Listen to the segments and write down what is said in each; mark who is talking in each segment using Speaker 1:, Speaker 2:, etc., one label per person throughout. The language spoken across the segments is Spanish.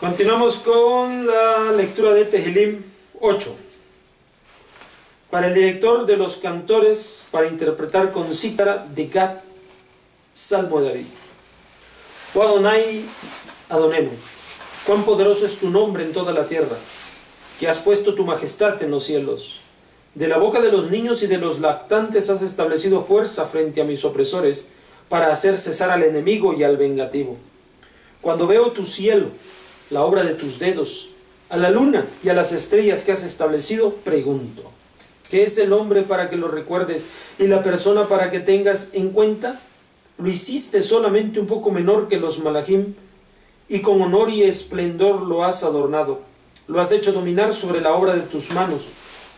Speaker 1: Continuamos con la lectura de Tehilim 8. Para el director de los cantores, para interpretar con cítara de Gad, Salmo de David. Oh Adonai, Adonenu, cuán poderoso es tu nombre en toda la tierra, que has puesto tu majestad en los cielos. De la boca de los niños y de los lactantes has establecido fuerza frente a mis opresores, para hacer cesar al enemigo y al vengativo. Cuando veo tu cielo, la obra de tus dedos, a la luna y a las estrellas que has establecido, pregunto, ¿qué es el hombre para que lo recuerdes y la persona para que tengas en cuenta? Lo hiciste solamente un poco menor que los malajim, y con honor y esplendor lo has adornado. Lo has hecho dominar sobre la obra de tus manos,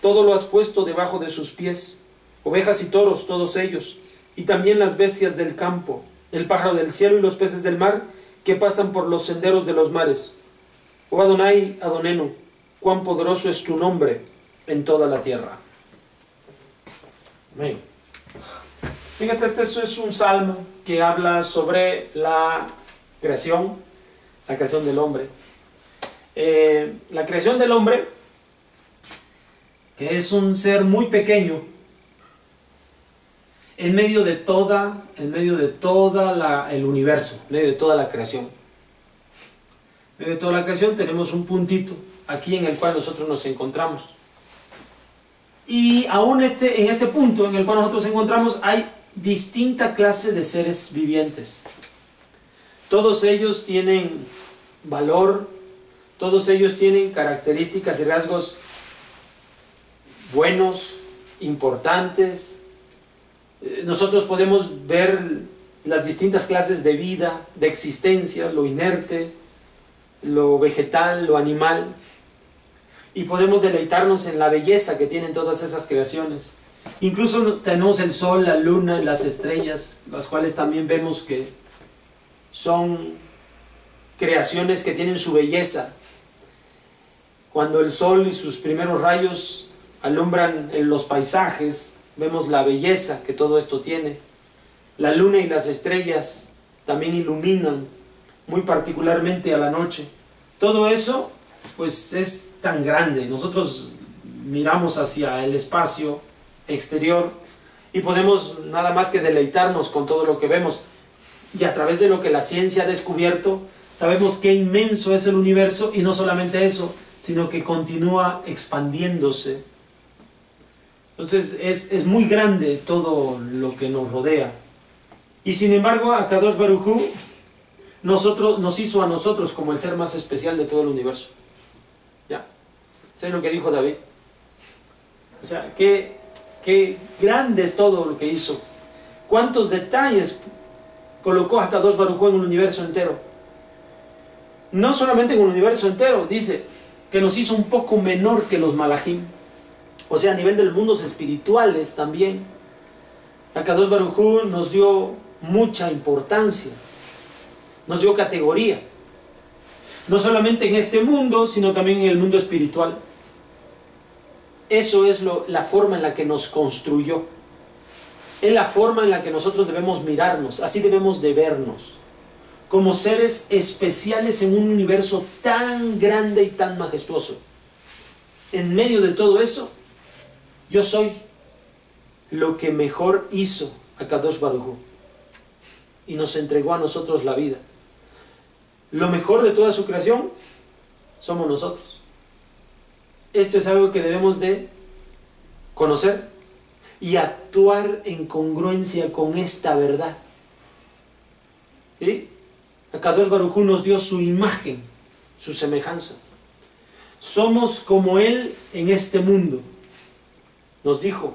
Speaker 1: todo lo has puesto debajo de sus pies, ovejas y toros, todos ellos, y también las bestias del campo, el pájaro del cielo y los peces del mar, que pasan por los senderos de los mares. Oh Adonai, Adonenu, cuán poderoso es tu nombre en toda la tierra. Amén. Fíjate, este es un salmo que habla sobre la creación del hombre. La creación del hombre, que es un ser muy pequeño, en medio de toda el universo, en medio de toda la creación. En medio de toda la creación tenemos un puntito aquí en el cual nosotros nos encontramos. Y aún en este punto en el cual nosotros nos encontramos hay distinta clase de seres vivientes. Todos ellos tienen valor, todos ellos tienen características y rasgos buenos, importantes. Nosotros podemos ver las distintas clases de vida, de existencia, lo inerte, lo vegetal, lo animal, y podemos deleitarnos en la belleza que tienen todas esas creaciones. Incluso tenemos el sol, la luna, las estrellas, las cuales también vemos que son creaciones que tienen su belleza. Cuando el sol y sus primeros rayos alumbran en los paisajes, vemos la belleza que todo esto tiene. La luna y las estrellas también iluminan muy particularmente a la noche. Todo eso pues es tan grande. Nosotros miramos hacia el espacio exterior y podemos nada más que deleitarnos con todo lo que vemos. Y a través de lo que la ciencia ha descubierto, sabemos qué inmenso es el universo, y no solamente eso, sino que continúa expandiéndose. Entonces es muy grande todo lo que nos rodea. Y sin embargo, Akadosh Baruj Hu nos hizo a nosotros como el ser más especial de todo el universo. ¿Ya? ¿Sabes lo que dijo David? O sea, qué grande es todo lo que hizo. Cuántos detalles colocó Akadosh Baruj Hu en el universo entero. No solamente en el universo entero, dice que nos hizo un poco menor que los malajim. O sea, a nivel de los mundos espirituales también. Akadosh Baruj Hu nos dio mucha importancia, nos dio categoría. No solamente en este mundo, sino también en el mundo espiritual. Eso es la forma en la que nos construyó. Es la forma en la que nosotros debemos mirarnos, así debemos de vernos, como seres especiales en un universo tan grande y tan majestuoso. En medio de todo eso, yo soy lo que mejor hizo Akadosh Baruj Hu, y nos entregó a nosotros la vida. Lo mejor de toda su creación somos nosotros. Esto es algo que debemos de conocer y actuar en congruencia con esta verdad. ¿Sí? Akadosh Baruj Hu nos dio su imagen, su semejanza. Somos como Él en este mundo. Nos dijo,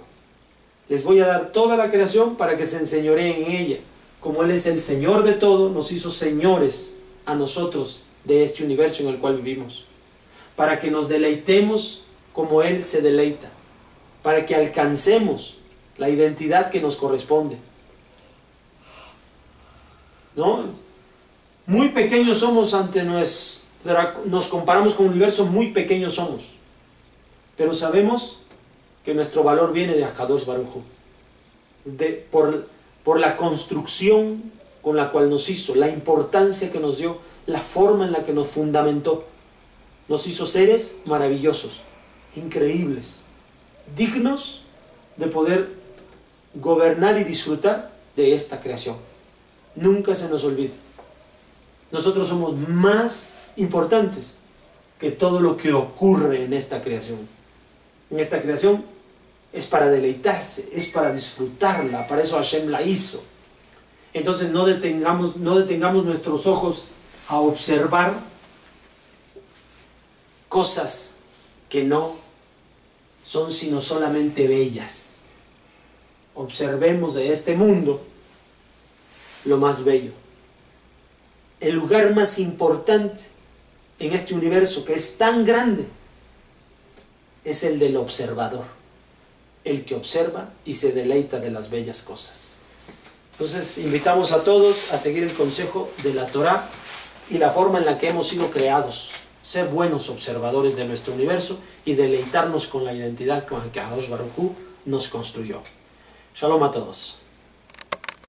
Speaker 1: les voy a dar toda la creación para que se enseñoreen en ella. Como Él es el Señor de todo, nos hizo señores a nosotros de este universo en el cual vivimos. Para que nos deleitemos como Él se deleita. Para que alcancemos la identidad que nos corresponde. ¿No? Muy pequeños somos ante nos comparamos con un universo, muy pequeños somos. Pero sabemos que nuestro valor viene de Akadosh Baruj Hu, por la construcción con la cual nos hizo, la importancia que nos dio la forma en la que nos fundamentó. Nos hizo seres maravillosos, increíbles, dignos de poder gobernar y disfrutar de esta creación. Nunca se nos olvide. Nosotros somos más importantes que todo lo que ocurre en esta creación. En esta creación es para deleitarse, es para disfrutarla, para eso Hashem la hizo. Entonces no detengamos nuestros ojos a observar cosas que no son sino solamente bellas. Observemos de este mundo lo más bello. El lugar más importante en este universo que es tan grande es el del observador, el que observa y se deleita de las bellas cosas. Entonces invitamos a todos a seguir el consejo de la Torá y la forma en la que hemos sido creados, ser buenos observadores de nuestro universo y deleitarnos con la identidad con la que Akadosh Baruj Hu nos construyó. Shalom a todos.